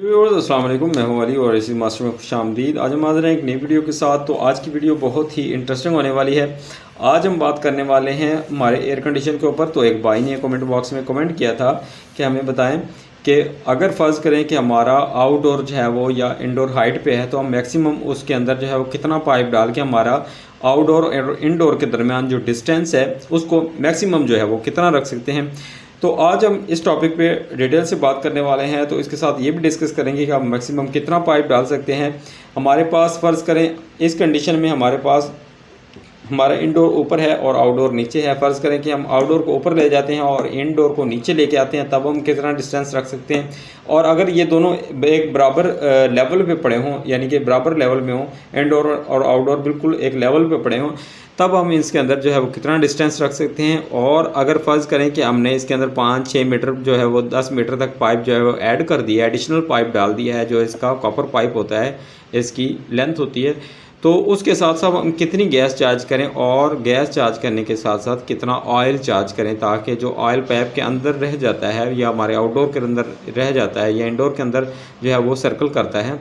अस्सलाम वालेकुम, मैं हूं अली और इसी मास्टर में खुशामदीद। आज हम हाज़िर हैं एक नई वीडियो के साथ। तो आज की वीडियो बहुत ही इंटरेस्टिंग होने वाली है। आज हम बात करने वाले हैं हमारे एयर कंडीशन के ऊपर। तो एक भाई ने कमेंट बॉक्स में कमेंट किया था कि हमें बताएं कि अगर फ़र्ज़ करें कि हमारा आउटडोर जो है वो या इंडोर हाइट पे है, तो हम मैक्सिमम उसके अंदर जो है वो कितना पाइप डाल के हमारा आउटडोर और इंडोर के दरमियान जो डिस्टेंस है उसको मैक्सिमम जो है वो कितना रख सकते हैं। तो आज हम इस टॉपिक पे डिटेल से बात करने वाले हैं। तो इसके साथ ये भी डिस्कस करेंगे कि आप मैक्सिमम कितना पाइप डाल सकते हैं। हमारे पास फ़र्ज़ करें इस कंडीशन में हमारे पास हमारा इंडोर ऊपर है और आउटडोर नीचे है। फ़र्ज़ करें कि हम आउटडोर को ऊपर ले जाते हैं और इंडोर को नीचे लेके आते हैं, तब हम कितना डिस्टेंस रख सकते हैं। और अगर ये दोनों एक बराबर लेवल पे पड़े हों, यानी कि बराबर लेवल में हों, इंडोर और आउटडोर बिल्कुल एक लेवल पे पड़े हों, तब हम इसके अंदर जो है वो कितना डिस्टेंस रख सकते हैं। और अगर फ़र्ज़ करें कि हमने इसके अंदर 5-6 मीटर जो है वो 10 मीटर तक पाइप जो है वो ऐड कर दिया है, एडिशनल पाइप डाल दिया है, जो इसका कॉपर पाइप होता है, इसकी लेंथ होती है, तो उसके साथ साथ हम कितनी गैस चार्ज करें और गैस चार्ज करने के साथ साथ कितना ऑयल चार्ज करें, ताकि जो ऑयल पाइप के अंदर रह जाता है या हमारे आउटडोर के अंदर रह जाता है या इंडोर के अंदर जो है वो सर्कल करता है,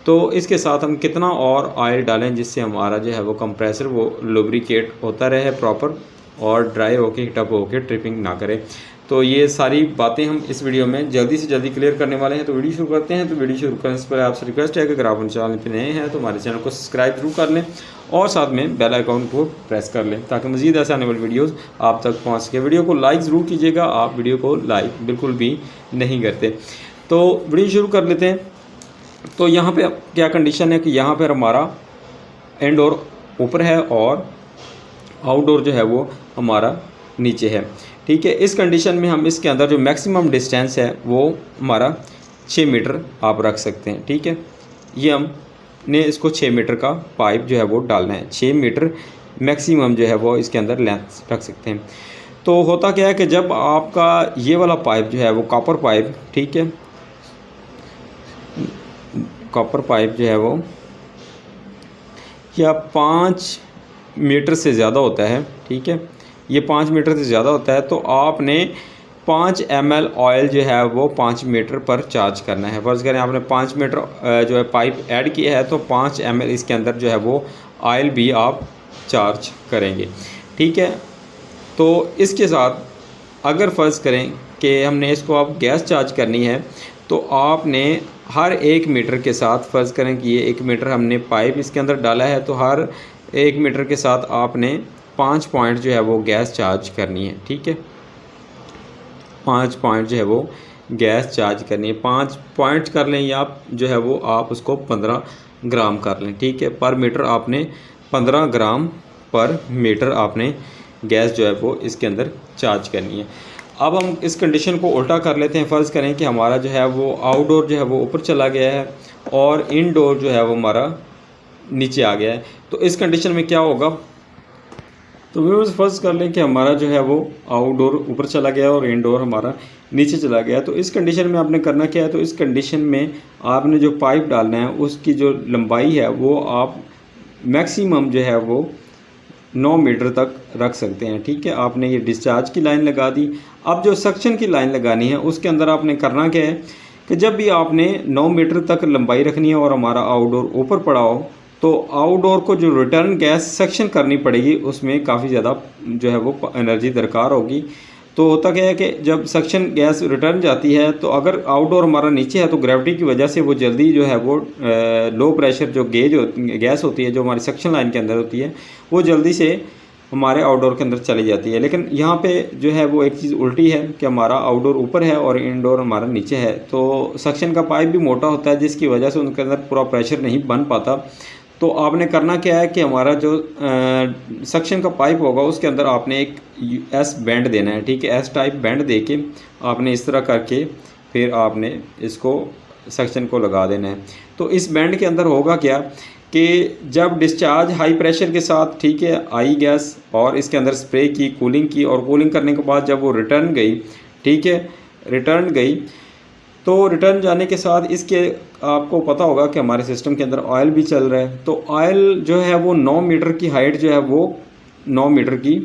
तो इसके साथ हम कितना और ऑयल डालें जिससे हमारा जो है वो कंप्रेसर वो लुब्रिकेट होता रहे प्रॉपर और ड्राई होके टप होके ट्रिपिंग ना करे। तो ये सारी बातें हम इस वीडियो में जल्दी से जल्दी क्लियर करने वाले हैं। तो वीडियो शुरू करते हैं। तो वीडियो शुरू करने से पहले आपसे रिक्वेस्ट है कि अगर आप उन चैनल पर नए हैं तो हमारे चैनल को सब्सक्राइब जरूर कर लें और साथ में बेल आइकॉन को प्रेस कर लें ताकि मज़ीद ऐसे आने वाली वीडियोज़ आप तक पहुँच सके। वीडियो को लाइक ज़रूर कीजिएगा, आप वीडियो को लाइक बिल्कुल भी नहीं करते। तो वीडियो शुरू कर लेते हैं। तो यहाँ पे क्या कंडीशन है कि यहाँ पर हमारा इंडोर ऊपर है और आउटडोर जो है वो हमारा नीचे है। ठीक है, इस कंडीशन में हम इसके अंदर जो मैक्सिमम डिस्टेंस है वो हमारा 6 मीटर आप रख सकते हैं। ठीक है, ये हमने इसको 6 मीटर का पाइप जो है वो डालना है। 6 मीटर मैक्सिमम जो है वो इसके अंदर लेंथ रख सकते हैं। तो होता क्या है कि जब आपका ये वाला पाइप जो है वो कॉपर पाइप, ठीक है, कॉपर पाइप जो है वो या 5 मीटर से ज़्यादा होता है, ठीक है, ये 5 मीटर से ज़्यादा होता है, तो आपने 5 ml ऑयल जो है वो 5 मीटर पर चार्ज करना है। फ़र्ज़ करें आपने 5 मीटर जो है पाइप ऐड किया है, तो 5 ml इसके अंदर जो है वो ऑयल भी आप चार्ज करेंगे। ठीक है, तो इसके साथ अगर फ़र्ज़ करें कि हमने इसको आप गैस चार्ज करनी है, तो आपने हर 1 मीटर के साथ फ़र्ज़ करें कि ये 1 मीटर हमने पाइप इसके अंदर डाला है, तो हर 1 मीटर के साथ आपने 5 पॉइंट जो है वो गैस चार्ज करनी है। ठीक है, 5 पॉइंट जो है वो गैस चार्ज करनी है। 5 पॉइंट कर लें या जो है वो आप उसको 15 ग्राम कर लें। ठीक है, पर मीटर आपने 15 ग्राम पर मीटर आपने गैस जो है वो इसके अंदर चार्ज करनी है। अब हम इस कंडीशन को उल्टा कर लेते हैं। फ़र्ज़ करें कि हमारा जो है वो आउटडोर जो है वो ऊपर चला गया है और इनडोर जो है वो हमारा नीचे आ गया है। तो इस कंडीशन में क्या होगा, तो व्यूअर्स फ़र्ज़ कर लें कि हमारा जो है वो आउटडोर ऊपर चला गया और इनडोर हमारा नीचे चला गया। तो इस कंडीशन में आपने करना क्या है, तो इस कंडीशन में आपने जो पाइप डालना है उसकी जो लंबाई है वो आप मैक्सिमम जो है वो 9 मीटर तक रख सकते हैं। ठीक है, आपने ये डिस्चार्ज की लाइन लगा दी। अब जो सक्शन की लाइन लगानी है उसके अंदर आपने करना क्या है कि जब भी आपने 9 मीटर तक लंबाई रखनी है और हमारा आउटडोर ऊपर पड़ा हो, तो आउटडोर को जो रिटर्न गैस सक्शन करनी पड़ेगी, उसमें काफ़ी ज़्यादा जो है वो एनर्जी दरकार होगी। तो होता क्या है कि जब सक्शन गैस रिटर्न जाती है, तो अगर आउटडोर हमारा नीचे है तो ग्रेविटी की वजह से वो जल्दी जो है वो लो प्रेशर जो गैस होती है जो हमारी सक्शन लाइन के अंदर होती है, वो जल्दी से हमारे आउटडोर के अंदर चली जाती है। लेकिन यहाँ पे जो है वो एक चीज़ उल्टी है कि हमारा आउटडोर ऊपर है और इनडोर हमारा नीचे है, तो सक्शन का पाइप भी मोटा होता है जिसकी वजह से उनके अंदर पूरा प्रेशर नहीं बन पाता। तो आपने करना क्या है कि हमारा जो सक्शन का पाइप होगा उसके अंदर आपने एक एस बैंड देना है। ठीक है, एस टाइप बैंड दे के आपने इस तरह करके फिर आपने इसको सक्शन को लगा देना है। तो इस बैंड के अंदर होगा क्या कि जब डिस्चार्ज हाई प्रेशर के साथ, ठीक है, आई गैस और इसके अंदर स्प्रे की, कूलिंग की, और कूलिंग करने के बाद जब वो रिटर्न गई, ठीक है, रिटर्न गई, तो रिटर्न जाने के साथ इसके आपको पता होगा कि हमारे सिस्टम के अंदर ऑयल भी चल रहा है। तो ऑयल जो है वो 9 मीटर की हाइट जो है वो 9 मीटर की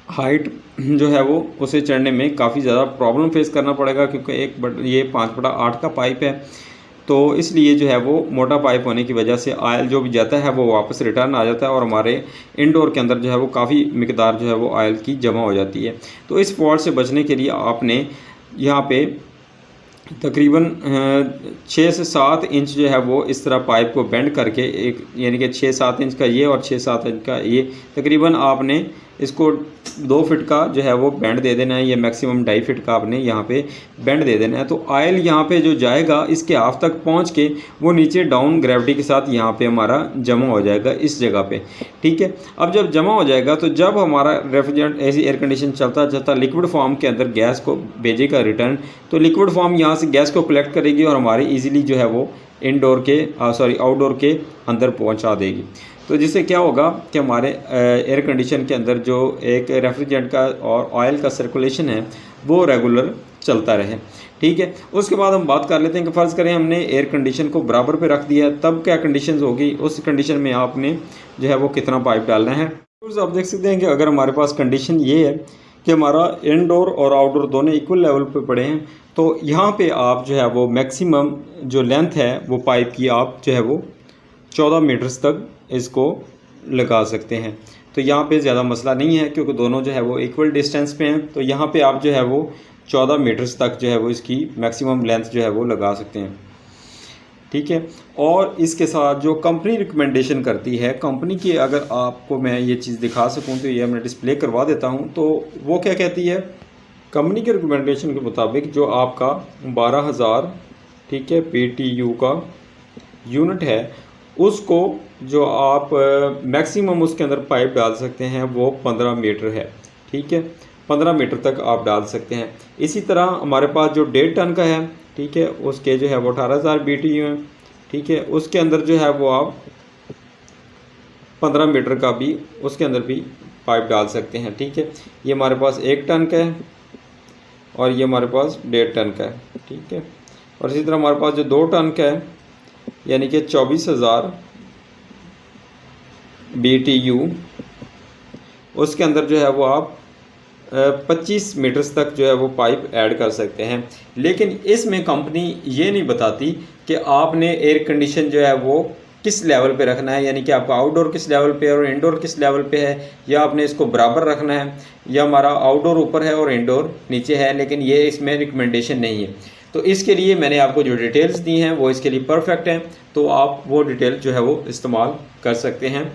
हाइट जो है वो उसे चढ़ने में काफ़ी ज़्यादा प्रॉब्लम फेस करना पड़ेगा, क्योंकि ये 5/8 का पाइप है। तो इसलिए जो है वो मोटा पाइप होने की वजह से ऑयल जो भी जाता है वो वापस रिटर्न आ जाता है और हमारे इंडोर के अंदर जो है वो काफ़ी मिकदार जो है वो ऑयल की जमा हो जाती है। तो इस फॉल्ट से बचने के लिए आपने यहाँ पे तकरीबन 6 से 7 इंच जो है वो इस तरह पाइप को बेंड करके, एक यानी कि 6-7 इंच का ये और 6-7 इंच का ये, तकरीबन आपने इसको 2 फिट का जो है वो बेंड दे देना है, ये मैक्सिमम 2.5 फिट का आपने यहाँ पे बेंड दे देना है। तो ऑयल यहाँ पे जो जाएगा इसके हाफ तक पहुँच के वो नीचे डाउन ग्रेविटी के साथ यहाँ पे हमारा जमा हो जाएगा इस जगह पे, ठीक है। अब जब जमा हो जाएगा तो जब हमारा रेफ्रिजरेंट ऐसी एयर कंडीशन चलता चलता लिक्विड फॉर्म के अंदर गैस को भेजेगा रिटर्न, तो लिक्विड फॉर्म यहाँ से गैस को कलेक्ट करेगी और हमारी ईजिली जो है वो इंडोर के आउटडोर के अंदर पहुँचा देगी। तो जिससे क्या होगा कि हमारे एयर कंडीशन के अंदर जो एक रेफ्रिजरेंट का और ऑयल का सर्कुलेशन है वो रेगुलर चलता रहे, ठीक है। उसके बाद हम बात कर लेते हैं कि फ़र्ज़ करें हमने एयर कंडीशन को बराबर पे रख दिया, तब क्या कंडीशंस होगी, उस कंडीशन में आपने जो है वो कितना पाइप डालना है। तो आप देख सकते हैं कि अगर हमारे पास कंडीशन ये है कि हमारा इनडोर और आउटडोर दोनों इक्वल लेवल पे पड़े हैं, तो यहाँ पे आप जो है वो मैक्सिमम जो लेंथ है वो पाइप की आप जो है वो 14 मीटर्स तक इसको लगा सकते हैं। तो यहाँ पे ज़्यादा मसला नहीं है क्योंकि दोनों जो है वो इक्वल डिस्टेंस पे हैं। तो यहाँ पे आप जो है वो 14 मीटर्स तक जो है वो इसकी मैक्सिमम लेंथ जो है वो लगा सकते हैं, ठीक है। और इसके साथ जो कंपनी रिकमेंडेशन करती है, कंपनी की अगर आपको मैं ये चीज़ दिखा सकूं तो ये मैं डिस्प्ले करवा देता हूं। तो वो क्या कहती है, कंपनी के रिकमेंडेशन के मुताबिक जो आपका 12,000 ठीक है PTU का यूनिट है, उसको जो आप मैक्सिमम उसके अंदर पाइप डाल सकते हैं वो 15 मीटर है, ठीक है। 15 मीटर तक आप डाल सकते हैं। इसी तरह हमारे पास जो 1.5 टन का है, ठीक है, उसके जो है वो 18,000 BTU हैं, ठीक है। उसके अंदर जो है वो आप 15 मीटर का भी उसके अंदर भी पाइप डाल सकते हैं, ठीक है। ये हमारे पास 1 टन का है और ये हमारे पास 1.5 टन का है, ठीक है। और इसी तरह हमारे पास जो 2 टन का है यानी कि 24,000 BTU, उसके अंदर जो है वो आप 25 मीटर्स तक जो है वो पाइप ऐड कर सकते हैं। लेकिन इसमें कंपनी ये नहीं बताती कि आपने एयर कंडीशन जो है वो किस लेवल पे रखना है, यानी कि आपका आउटडोर किस लेवल पे है और इंडोर किस लेवल पे है, या आपने इसको बराबर रखना है, या हमारा आउटडोर ऊपर है और इंडोर नीचे है। लेकिन ये इसमें रिकमेंडेशन नहीं है। तो इसके लिए मैंने आपको जो डिटेल्स दी हैं वो इसके लिए परफेक्ट हैं, तो आप वो डिटेल जो है वो इस्तेमाल कर सकते हैं।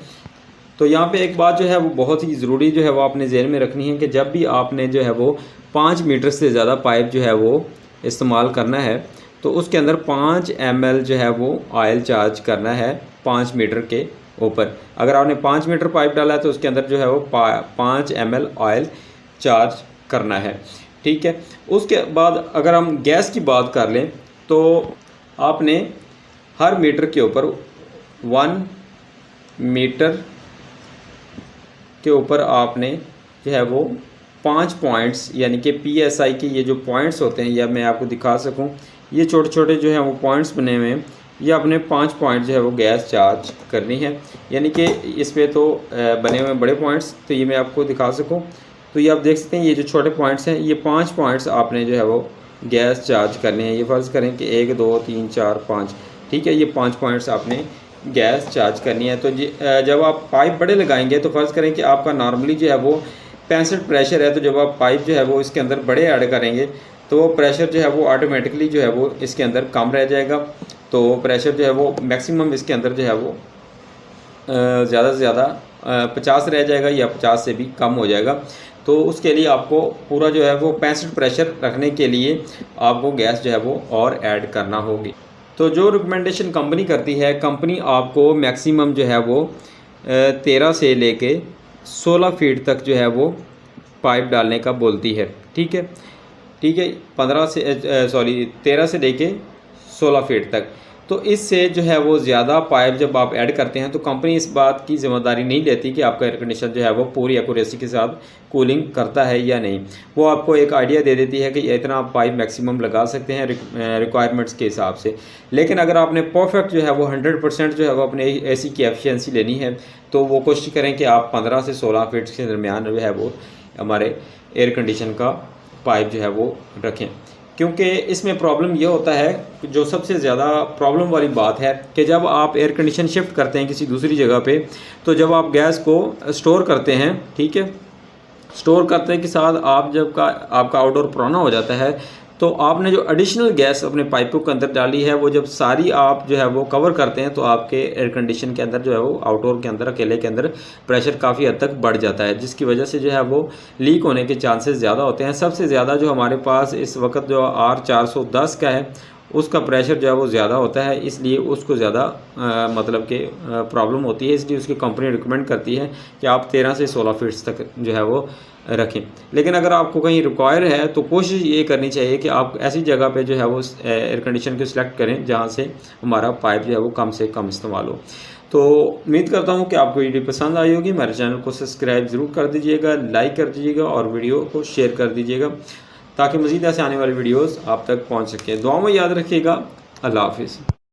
तो यहाँ पे एक बात जो है वो बहुत ही ज़रूरी जो है वो आपने ज़हन में रखनी है कि जब भी आपने जो है वो 5 मीटर से ज़्यादा पाइप जो है वो इस्तेमाल करना है, तो उसके अंदर 5 ml जो है वो ऑयल चार्ज करना है 5 मीटर के ऊपर। अगर आपने 5 मीटर पाइप डाला है तो उसके अंदर जो है वो 5 ml ऑयल चार्ज करना है, ठीक है। उसके बाद अगर हम गैस की बात कर लें तो आपने हर मीटर के ऊपर 1 मीटर के ऊपर आपने जो है वो 5 पॉइंट्स, यानी कि PSI के ये जो पॉइंट्स होते हैं, या मैं आपको दिखा सकूं, ये छोटे छोटे जो हैं वो पॉइंट्स बने हुए हैं, ये अपने 5 पॉइंट जो है वो गैस चार्ज करनी है। यानी कि इस पे तो बने हुए बड़े पॉइंट्स, तो ये मैं आपको दिखा सकूं, तो ये आप देख सकते हैं ये जो छोटे पॉइंट्स हैं, ये 5 पॉइंट्स आपने जो है वो गैस चार्ज करने हैं। ये फ़र्ज़ करें कि 1 2 3 4 5, ठीक है, ये 5 पॉइंट्स आपने गैस चार्ज करनी है। तो जब आप पाइप बड़े लगाएंगे तो फ़र्ज़ करें कि आपका नॉर्मली जो है वो 65 प्रेशर है, तो जब आप पाइप जो है वो इसके अंदर बड़े ऐड करेंगे तो वो प्रेशर जो है वो ऑटोमेटिकली जो है वो इसके अंदर कम रह जाएगा। तो प्रेशर जो है वो मैक्सिमम इसके अंदर जो है वो ज़्यादा से ज़्यादा 50 रह जाएगा या 50 से भी कम हो जाएगा। तो उसके लिए आपको पूरा जो है वो 65 प्रेशर रखने के लिए आपको गैस जो है वो और ऐड करना होगी। तो जो रिकमेंडेशन कंपनी करती है, कंपनी आपको मैक्सिमम जो है वो 13 से लेके 16 फीट तक जो है वो पाइप डालने का बोलती है, ठीक है, ठीक है। 13 से लेके 16 फीट तक। तो इससे जो है वो ज़्यादा पाइप जब आप ऐड करते हैं तो कंपनी इस बात की ज़िम्मेदारी नहीं लेती कि आपका एयर कंडीशनर जो है वो पूरी एक्यूरेसी के साथ कूलिंग करता है या नहीं। वो आपको एक आइडिया दे देती है कि इतना आप पाइप मैक्सिमम लगा सकते हैं रिक्वायरमेंट्स के हिसाब से। लेकिन अगर आपने परफेक्ट जो है वो 100% जो है वो अपने AC की एफिशिएंसी लेनी है, तो वो कोशिश करें कि आप 15 से 16 फीट के दरमियान जो है वो हमारे एयर कंडीशन का पाइप जो है वो रखें। क्योंकि इसमें प्रॉब्लम ये होता है, जो सबसे ज़्यादा प्रॉब्लम वाली बात है कि जब आप एयर कंडीशन शिफ्ट करते हैं किसी दूसरी जगह पे, तो जब आप गैस को स्टोर करते हैं, ठीक है, स्टोर करने के साथ आप जब आपका आउटडोर पुराना हो जाता है, तो आपने जो एडिशनल गैस अपने पाइपों के अंदर डाली है, वो जब सारी आप जो है वो कवर करते हैं, तो आपके एयर कंडीशन के अंदर जो है वो आउटडोर के अंदर अकेले के अंदर प्रेशर काफ़ी हद तक बढ़ जाता है, जिसकी वजह से जो है वो लीक होने के चांसेस ज़्यादा होते हैं। सबसे ज़्यादा जो हमारे पास इस वक्त जो R410 का है, उसका प्रेशर जो है वो ज़्यादा होता है, इसलिए उसको ज़्यादा मतलब कि प्रॉब्लम होती है। इसलिए उसकी कंपनी रिकमेंड करती है कि आप 13 से 16 फीट्स तक जो है वो रखें। लेकिन अगर आपको कहीं रिक्वायर है तो कोशिश ये करनी चाहिए कि आप ऐसी जगह पे जो है वो एयर कंडीशन को सिलेक्ट करें जहाँ से हमारा पाइप जो है वो कम से कम इस्तेमाल हो। तो उम्मीद करता हूँ कि आपको वीडियो पसंद आई होगी। मेरे चैनल को सब्सक्राइब ज़रूर कर दीजिएगा, लाइक कर दीजिएगा और वीडियो को शेयर कर दीजिएगा, ताकि मज़ीद ऐसे आने वाली वीडियोज़ आप तक पहुँच सकें। दुआ में याद रखिएगा। अल्लाह हाफिज़।